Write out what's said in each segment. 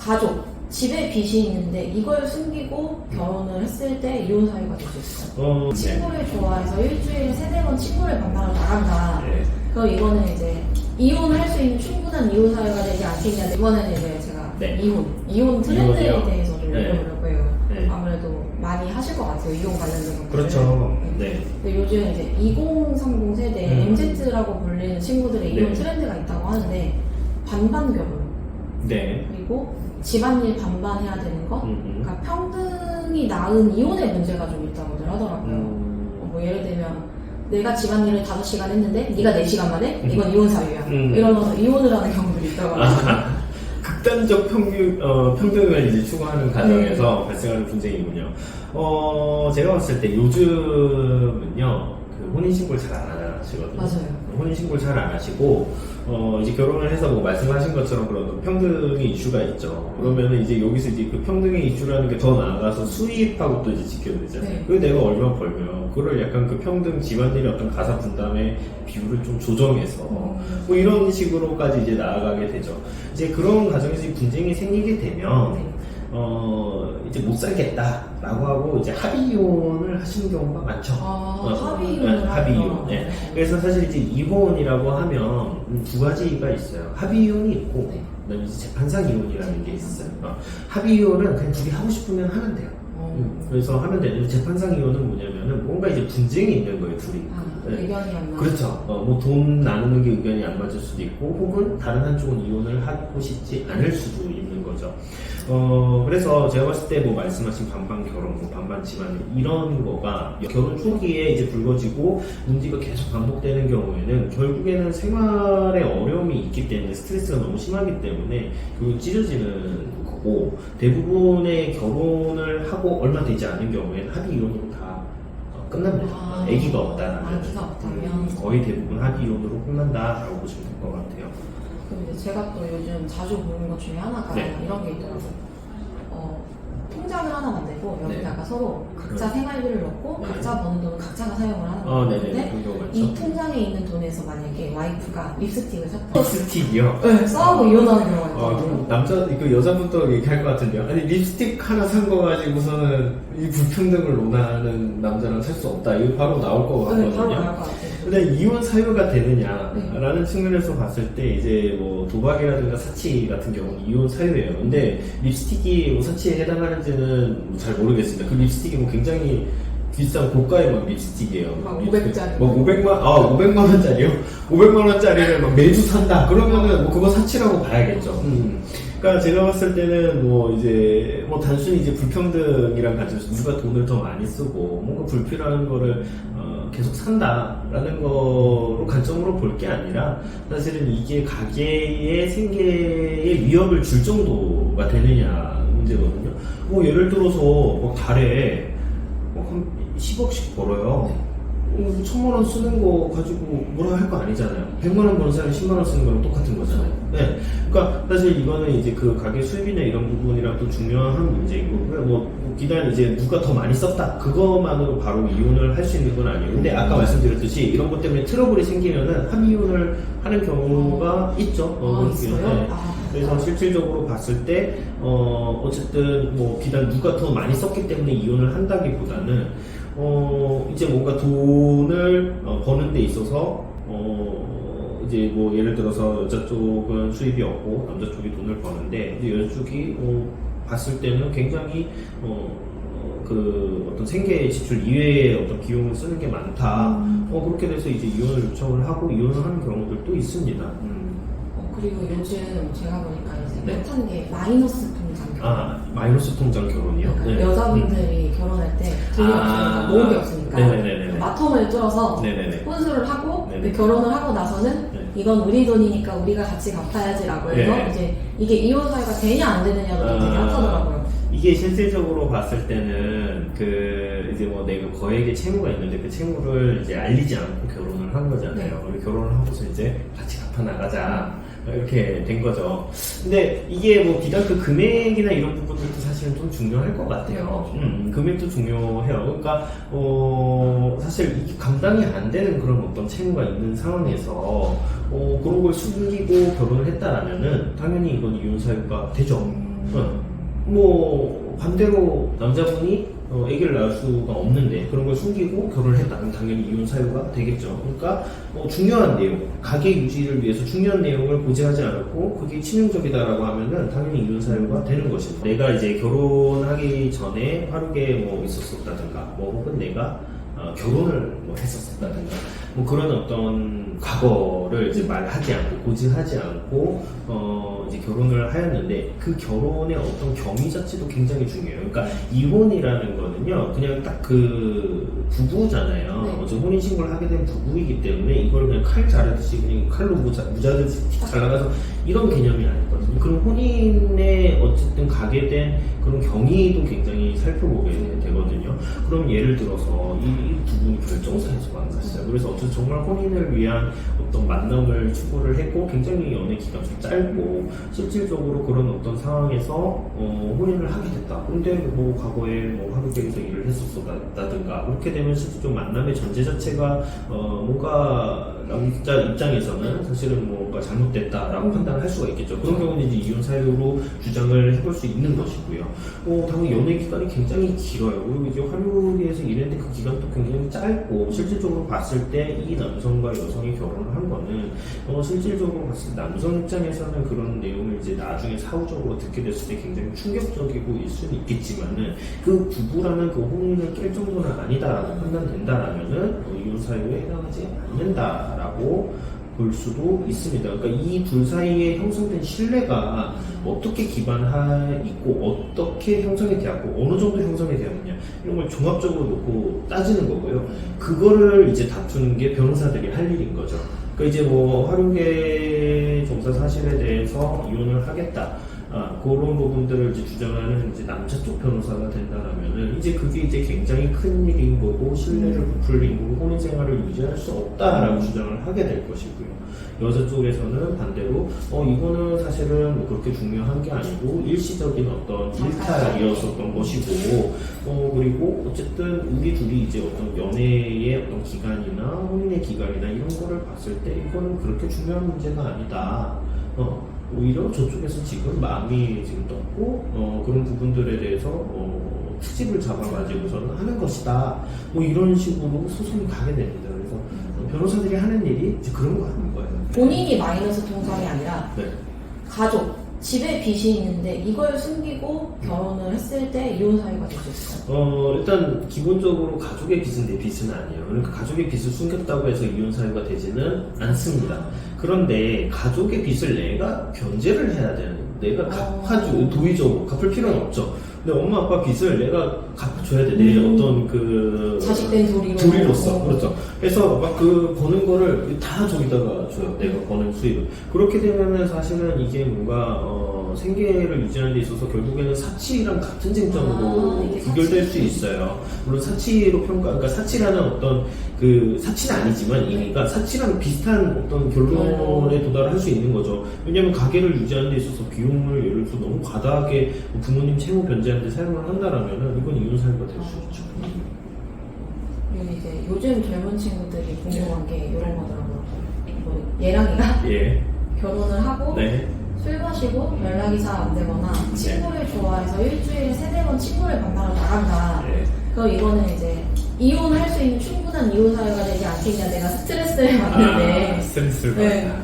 가족, 집에 빚이 있는데 이걸 숨기고 결혼을 했을 때 이혼 사유가 될 수 있어요. 친구를 좋아해서 일주일에 3-4번 친구를 만나러 나간다. 네. 그럼 이거는 이제 이혼을 할 수 있는 충분한 이혼 사유가 되지 않겠냐. 이번에는 이제 제가 네. 이혼 트렌드에 이혼이요? 대해서 좀 네. 여쭤보려고 해요. 네. 아무래도 많이 하실 것 같아요. 이혼 관련된 것들. 그렇죠. 네. 근데 요즘 이제 2030 세대 MZ라고 불리는 친구들의 이혼 네. 트렌드가 있다고 하는데 반반 결혼 네. 그리고 집안일 반반 해야 되는 거 그러니까 그러니까 평등이 낳은 이혼의 문제가 좀 있다고들 하더라고요. 뭐 예를 들면 내가 집안일을 5시간 했는데 네가 4시간만 해? 이건 이혼 사유야. 이러면서 이혼을 하는 경우들이 있다고 하더라고요. 극단적 평등을 이제 추구하는 가정에서 발생하는 분쟁이군요. 제가 봤을 때 요즘은요, 그 혼인신고를 잘 안 하시거든요. 맞아요. 혼인신고를 잘 안 하시고, 이제 결혼을 해서 뭐 말씀하신 것처럼 그런 평등의 이슈가 있죠. 그러면은 이제 여기서 이제 그 평등의 이슈라는 게 더 나아가서 수입하고 또 이제 지켜야 되잖아요. 네. 그리고 내가 얼마 벌면, 그걸 약간 그 평등 집안일의 어떤 가사 분담의 비율을 좀 조정해서, 뭐 이런 식으로까지 이제 나아가게 되죠. 이제 그런 가정에서 분쟁이 생기게 되면, 네. 이제 못 살겠다라고 하고 이제 합의 이혼을 하시는 경우가 많죠. 합의 이혼을 합의 하죠. 이혼. 네. 그래서 사실 이제 이혼이라고 하면 2가지가 있어요. 합의 이혼이 있고, 네. 그다음에 이제 재판상 이혼이라는 게 있어요. 합의 이혼은 그냥 둘이 하고 싶으면 하면 돼요. 그래서 하면 되는데 재판상 이혼은 뭐냐면은 뭔가 이제 분쟁이 있는 거예요, 둘이. 네. 의견이 안 맞아. 그렇죠. 뭐 돈 나누는 게 의견이 안 맞을 수도 있고, 혹은 다른 한쪽은 이혼을 하고 싶지 않을 수도 있는 거죠. 그래서 제가 봤을 때 뭐 말씀하신 반반 결혼, 뭐 반반 집안일 이런 거가 결혼 초기에 이제 불거지고 문제가 계속 반복되는 경우에는 결국에는 생활에 어려움이 있기 때문에 스트레스가 너무 심하기 때문에 결국 찢어지는 거고, 대부분의 결혼을 하고 얼마 되지 않은 경우에는 합의 이혼으로 다 끝납니다. 아기가 없다라면. 아기가 없다면. 거의 대부분 합의 이혼으로 끝난다라고 보시면 될 것 같아요. 근데 제가 또 요즘 자주 보는 것 중에 하나가 네. 이런 게 있더라고요. 통장을 하나 만들고 여기다가 네. 서로 각자 생활비를 넣고 네. 각자 버는 돈은 각자가 사용을 하는 거예요. 네네. 근데 그런 경우가 이 있죠. 통장에 있는 돈에서 만약에 와이프가 립스틱을 샀다. 립스틱이요? 네, 싸우고 이혼하는 경우가 있더라고요. 그럼 그 여자분도 얘기할 것 같은데요. 아니, 립스틱 하나 산 거 가지고서는 이 불평등을 논하는 남자랑 살 수 없다. 이거 바로 나올 것 같거든요. 네, 바로 나올 것 같아요. 근데 이혼 사유가 되느냐라는 측면에서 봤을 때 이제 뭐 도박이라든가 사치 같은 경우는 이혼 사유예요. 근데 립스틱이 뭐 사치에 해당하는지는 잘 모르겠습니다. 그 립스틱이 뭐 굉장히 비싼 고가의 막 립스틱이에요. 막 500짜리. 뭐 500만 원짜리요? 500만 원짜리를 막 매주 산다. 그러면은 뭐 그거 사치라고 봐야겠죠. 그러니까 제가 봤을 때는 뭐 이제 뭐 단순히 이제 불평등이란 관점에서 누가 돈을 더 많이 쓰고 뭔가 불필요한 거를 계속 산다라는 거로 관점으로 볼 게 아니라 사실은 이게 가게의 생계에 위협을 줄 정도가 되느냐 문제거든요. 뭐 예를 들어서 뭐 달에 한 10억씩 벌어요. 1,000만 원 쓰는 거 가지고 뭐라 할 거 아니잖아요. 100만 원 버는 사람이 10만 원 쓰는 거랑 똑같은 거잖아요. 네. 그러니까 사실 이거는 이제 그 가게 수입이나 이런 부분이랑 또 중요한 문제인 거고요. 뭐 비단 이제 누가 더 많이 썼다 그것만으로 바로 이혼을 할 수 있는 건 아니에요. 근데 아까 말씀드렸듯이 이런 것 때문에 트러블이 생기면은 합의 이혼을 하는 경우가 있죠. 있어요? 네. 그래서 실질적으로 봤을 때 어쨌든 뭐 비단 누가 더 많이 썼기 때문에 이혼을 한다기보다는 이제 뭔가 돈을 버는 데 있어서 이제 뭐 예를 들어서 여자 쪽은 수입이 없고 남자 쪽이 돈을 버는데 이제 여자 쪽이 봤을 때는 굉장히 그 어떤 생계 지출 이외의 어떤 비용을 쓰는 게 많다. 그렇게 돼서 이제 이혼을 요청을 하고 이혼을 하는 경우들도 있습니다. 그리고 요즘 제가 보니까 이제 네. 핫한 게 마이너스 통장 결혼. 마이너스 통장 결혼이요? 그러니까 네. 여자분들이 결혼할 때 돈이 없으니까 모으기 없으니까 네네네네. 마통을 뚫어서 네네네. 혼수를 하고 네네. 근데 결혼을 하고 나서는 네. 이건 우리 돈이니까 우리가 같이 갚아야지라고 해서 네. 이제 이게 이혼 사유가 되냐 안 되느냐도 되게 핫하더라고요. 이게 실질적으로 봤을 때는 그 이제 뭐 내가 거액의 채무가 있는데 그 채무를 이제 알리지 않고 결혼을 한 거잖아요. 우리 결혼을 하고서 이제 같이 갚아 나가자. 이렇게 된 거죠. 근데 이게 뭐 비단 그 금액이나 이런 부분들도 사실은 좀 중요할 것 같아요. 금액도 중요해요. 그러니까 사실 이게 감당이 안 되는 그런 어떤 채무가 있는 상황에서 그런 걸 숨기고 결혼을 했다라면은 당연히 이건 이혼 사유가 되죠. 뭐 반대로 남자분이 아기를 낳을 수가 없는데 그런 걸 숨기고 결혼을 했다. 그럼 당연히 이혼 사유가 되겠죠. 그러니까 중요한 내용, 가계 유지를 위해서 중요한 내용을 고지하지 않았고 그게 치명적이다라고 하면은 당연히 이혼 사유가 되는 것입니다. 내가 이제 결혼하기 전에 화룩에 뭐 있었었다든가, 뭐 혹은 내가 결혼을 뭐 했었다든가, 뭐 그런 어떤 과거를 이제 말하지 않고 고지하지 않고 이제 결혼을 하였는데 그 결혼의 어떤 경위 자체도 굉장히 중요해요. 그러니까 이혼이라는 거는요, 그냥 딱 그 부부잖아요. 네. 어제 혼인 신고를 하게 된 부부이기 때문에 이걸 그냥 칼 자르듯이 그냥 칼로 무자르듯이 잘라가서 이런 개념이 아니거든요. 그럼 혼인에 어쨌든 가게 된 그런 경위도 굉장히 살펴보게 되거든요. 그럼 예를 들어서 이 두 분이 결정사에서 만났어요. 그래서 어쨌든 정말 혼인을 위한 어떤 만남을 추구를 했고 굉장히 연애 기간 좀 짧고 실질적으로 그런 어떤 상황에서 혼인을 하게 됐다. 근데 뭐 과거에 뭐 하루계에서 일을 했었다든가 그렇게 되면 실질적 만남의 전제 자체가 뭔가 남자 입장에서는 사실은 뭔가 잘못됐다라고 판단을 할 수가 있겠죠. 그런 경우는 이제 이혼 사유로 주장을 해볼 수 있는 것이고요. 당연히 연애 기간이 굉장히 길어요. 그리고 이제 화류계에서 일했는데 그 기간도 굉장히 짧고 실질적으로 봤을 때 이 남성과 여성이 결혼을 한 거는 실질적으로 봤을 때 남성 입장에서는 그런 내용을 이제 나중에 사후적으로 듣게 됐을 때 굉장히 충격적이고 일 수는 있겠지만은 그 부부라는 그 혼인을 깰 정도는 아니다라고 판단된다라면은 이혼 사유에 해당하지 않는다라고 볼 수도 있습니다. 그러니까 이 둘 사이에 형성된 신뢰가 어떻게 기반하 있고 어떻게 형성이 되었고 어느 정도 형성이 되었느냐 이런 걸 종합적으로 놓고 따지는 거고요. 그거를 이제 다투는 게 변호사들이 할 일인 거죠. 그러니까 이제 뭐 화류계 종사 사실에 대해서 이혼을 하겠다. 그런 부분들을 이제 주장하는 이제 남자 쪽 변호사가 된다라면은 이제 그게 이제 굉장히 큰 일인 거고 신뢰를 부풀린 거고 혼인 생활을 유지할 수 없다라고 주장을 하게 될 것이고요. 여자 쪽에서는 반대로 이거는 사실은 뭐 그렇게 중요한 게 아니고 일시적인 어떤 일탈이었었던 것이고 그리고 어쨌든 우리 둘이 이제 어떤 연애의 어떤 기간이나 혼인의 기간이나 이런 거를 봤을 때 이거는 그렇게 중요한 문제가 아니다. 오히려 저쪽에서 지금 마음이 지금 떴고 그런 부분들에 대해서 트집을 잡아가지고서는 하는 것이다. 뭐 이런 식으로 소송이 가게 됩니다. 그래서 변호사들이 하는 일이 이제 그런 거 하는 거예요. 본인이 마이너스 통장이 아니라 네. 가족, 집에 빚이 있는데 이걸 숨기고 결혼을 했을 때 이혼 사유가 될 수 있어요. 일단 기본적으로 가족의 빚은 내 빚은 아니에요. 그러니까 가족의 빚을 숨겼다고 해서 이혼 사유가 되지는 않습니다. 그런데 가족의 빚을 내가 변제를 해야 되는, 내가 갚아줘, 도의적으로 갚을 필요는 없죠. 근데 엄마 아빠 빚을 내가 갚아줘야 돼. 내 어떤 그 자식된 도리로서. 그렇죠. 그래서 막 그 버는 거를 다 저기다가 줘요. 내가 버는 수입을. 그렇게 되면은 사실은 이게 뭔가 생계를 유지하는 데 있어서 결국에는 사치랑 같은 쟁점으로 귀결될 수 있어요. 물론 사치로 그러니까 사치라는 어떤 그 사치는 아니지만 그러니까 사치랑 비슷한 어떤 결론에 도달할 수 있는 거죠. 왜냐하면 가게를 유지하는 데 있어서 비용을 예를 들어서 너무 과다하게 부모님 채무 변제하는 데 사용을 한다라면은 이건 이혼 사유가 될 수 있죠. 그리고 이제 요즘 젊은 친구들이 궁금한 게 이런 거더라고요. 뭐 얘랑이가 결혼을 하고 술 마시고 연락이 잘 안 되거나 친구를 좋아해서 일주일에 3-4번 친구를 만나러 나간다. 그럼 이거는 이제 이혼할 수 있는 충분한 이혼 사유가 되지 않겠냐. 내가 스트레스를 받는데. 스트레스를 받는다.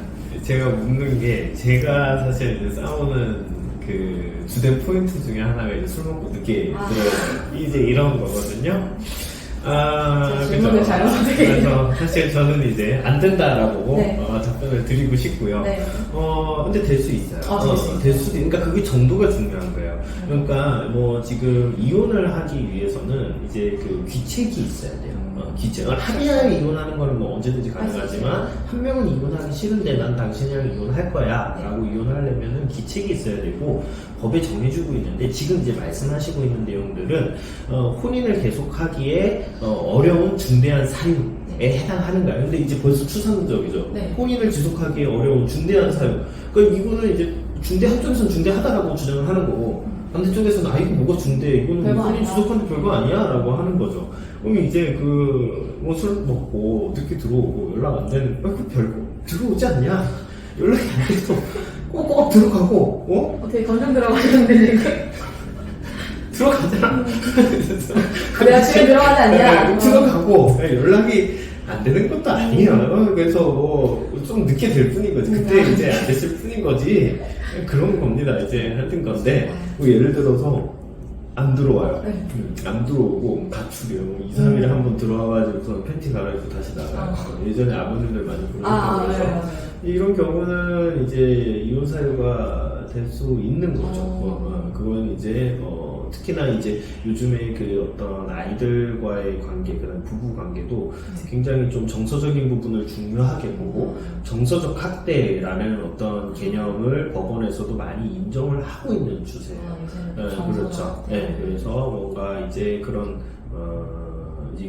제가 묻는 게 제가 사실 이제 싸우는 그 주된 포인트 중에 하나가 이제 술 먹고 늦게 들어요. 이제 이런 거거든요. 질문을 잘해서 그래서 사실 저는 이제 안 된다라고 답변을 드리고 싶고요. 근데 될 수 있어요. 될 수도, 그러니까 그게 정도가 중요한 거예요. 그러니까 뭐 지금 이혼을 하기 위해서는 이제 그 귀책이 있어야 돼요. 귀책. 합의하에 이혼하는 거는 뭐 언제든지 가능하지만 한 명은 이혼하기 싫은데 난 당신이랑 이혼할 거야라고 이혼을 하려면은 귀책이 있어야 되고 법에 정해주고 있는데 지금 이제 말씀하시고 있는 내용들은 혼인을 계속하기에 어려운 중대한 사유에 해당하는가요? 근데 이제 벌써 추상적이죠. 혼인을 지속하기에 어려운 중대한 사유. 그러니까 이거는 이제 한쪽에서는 중대하다라고 주장을 하는 거고 반대쪽에서는 이거 뭐가 중대? 이거는 혼인 지속하는데 별거 아니야? 라고 하는 거죠. 그럼 이제 술 먹고 늦게 들어오고 연락 안 되는 그 별거 들어오지 않냐? 연락이 안 돼도 꼭 들어가고, 되게 감정 들어가셨는데 지금. 들어가잖아. 내가 집에 들어가지 않냐? 들어가고, 연락이 안 되는 것도 아니에요. 그래서 뭐, 좀 늦게 될 뿐인 거지. 그때 이제 안 됐을 뿐인 거지. 그런 겁니다. 이제 하여튼 건데, 뭐 예를 들어서, 안 들어와요. 안 들어오고, 가출이요. 2, 3일에 한번 들어와가지고서 팬티 갈아입고 다시 나가요. 예전에 아버님들 많이 그러셨다고 해서. 이런 경우는 이제 이혼 사유가 될 수 있는 거죠. 그건 이제 특히나 이제 요즘에 그 어떤 아이들과의 관계, 그다음 부부 관계도 굉장히 좀 정서적인 부분을 중요하게 보고 정서적 학대라는 어떤 개념을 법원에서도 많이 인정을 하고 있는 추세예요. 그렇죠. 네, 그래서 뭔가 이제 그런 이제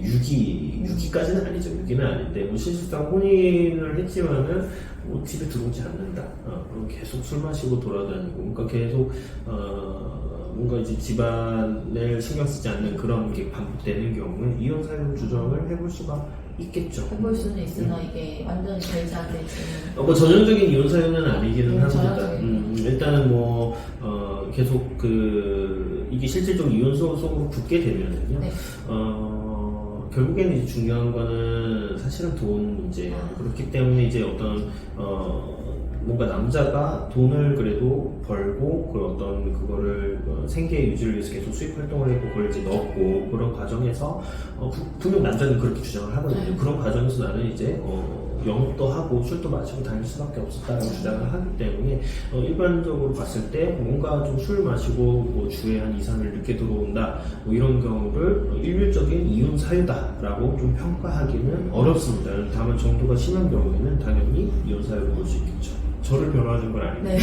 유기까지는 아니죠. 유기는 아닌데, 뭐 실질상 혼인을 했지만은, 뭐 집에 들어오지 않는다. 계속 술 마시고 돌아다니고, 그러니까 계속, 뭔가 이제 집안을 신경 쓰지 않는 그런 게 반복되는 경우는 이혼 사유 주장을 해볼 수가 있겠죠. 해볼 수는 있으나 이게 완전히 되지 않을지는. 뭐 전형적인 이혼 사유는 아니기는 합니다. 일단은 뭐, 계속 이게 실질적으로 이혼 소송으로 붙게 되면은요. 네. 결국에는 이제 중요한 거는 사실은 돈 문제예요. 그렇기 때문에 이제 어떤 뭔가 남자가 돈을 그래도 벌고 그 어떤 그거를 생계 유지를 위해서 계속 수입 활동을 했고 그걸 이제 넣었고 그런 과정에서 분명 남자는 그렇게 주장을 하거든요. 그런 과정에서 나는 이제 영업도 하고 술도 마시고 다닐 수밖에 없었다라고 주장을 하기 때문에 일반적으로 봤을 때 뭔가 좀 술 마시고 뭐 주에 한 2, 3일 늦게 들어온다 뭐 이런 경우를 일률적인 이혼 사유다라고 좀 평가하기는 어렵습니다. 다만 정도가 심한 경우에는 당연히 이혼 사유를 볼 수 있겠죠. 저를 변호하는 건 아니고. 네.